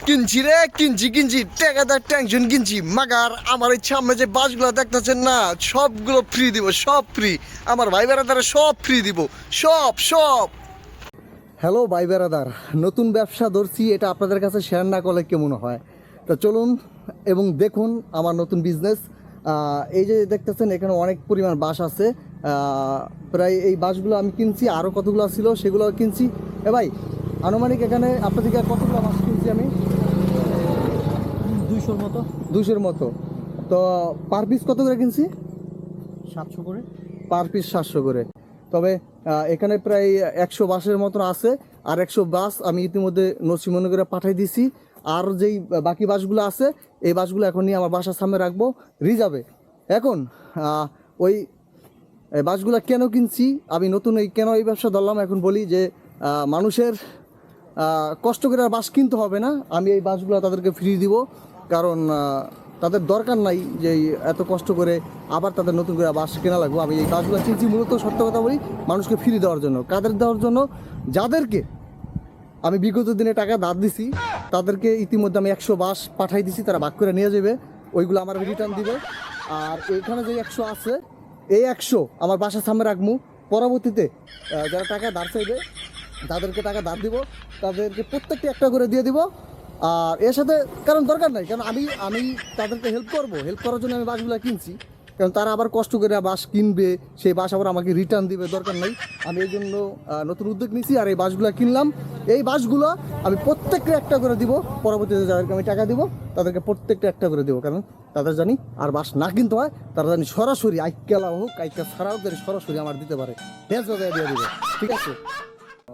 কিনছি রে, কিনছি টাকাদার টেনশন কিনছি, মাগার আমার এই সামনে যে বাসগুলো দেখতেছেন না, সবগুলো ফ্রি দিব, সব ফ্রি। আমার ভাই বেড়াদারা সব ফ্রি দিব, সব সব। হ্যালো ভাই বেড়াদার, নতুন ব্যবসা ধরছি, এটা আপনাদের কাছে শেয়ার না করলে কেমন হয়? তো চলুন এবং দেখুন আমার নতুন বিজনেস। এই যে দেখতেছেন এখানে অনেক পরিমাণ বাস আছে, প্রায় এই বাসগুলো আমি কিনছি, আরও কতগুলো ছিল সেগুলো কিনছি। ভাই আনুমানিক এখানে আপনার থেকে কতগুলো বাস কিনছি আমি? 200-র মতো। 200-র মতো। তো পার পিস কত করে কিনছি? 700 করে। পার পিস 700 করে। তবে এখানে প্রায় 100 বাসের মতন আছে, আর 100 বাস আমি ইতিমধ্যে নসিমনগরে পাঠিয়ে দিছি। আর যেই বাকি বাসগুলো আছে, এই বাসগুলো এখন নিয়ে আমার বাসার সামনে রাখবো রিজার্ভে। এখন ওই বাসগুলো কেন কিনছি, আমি নতুন কেন এই ব্যবসা ধরলাম এখন বলি যে মানুষের কষ্ট করে আর বাস কিনতে হবে না, আমি এই বাসগুলো তাদেরকে ফ্রি দিব। কারণ তাদের দরকার নাই যে এত কষ্ট করে আবার তাদের নতুন করে বাস কেনা লাগবে। আমি এই বাসগুলো কিনছি মূলত, সত্য কথা বলি, মানুষকে ফ্রি দেওয়ার জন্য। কাদের দেওয়ার জন্য? যাদেরকে আমি বিগত দিনে টাকা ধার দিছি, তাদেরকে ইতিমধ্যে আমি 100 বাস পাঠাই দিছি, তারা ভাগ করে নিয়ে যাবে, ওইগুলো আমার রিটার্ন দিবে। আর এইখানে যে 100 আছে, এই 100 আমার বাসার সামনে রাখবো। পরবর্তীতে যারা টাকা ধার চাইবে তাদেরকে টাকা ধার দিব, তাদেরকে প্রত্যেকটি একটা করে দিয়ে দিব। আর এর সাথে কারণ দরকার নাই, কারণ আমি তাদেরকে হেল্প করব, হেল্প করার জন্য আমি বাসগুলো কিনছি। কারণ তারা আবার কষ্ট করে বাস কিনবে, সেই বাস আবার আমাকে রিটার্ন দিবে, দরকার নাই। আমি এই জন্য নতুন উদ্যোগ নিয়েছি আর এই বাসগুলো কিনলাম। এই বাসগুলো আমি প্রত্যেককে একটা করে দিব, পরবর্তীতে যাদেরকে আমি টাকা দিব তাদেরকে প্রত্যেকটা একটা করে দিব। কারণ তাদের জানি আর বাস না কিনতে হয়, তারা জানি সরাসরি আইকেলা হোক আইকা ছাড়াও জানি সরাসরি আমার দিতে পারে, ড্যান্স বাজায় দিয়ে দিবে। ঠিক আছে?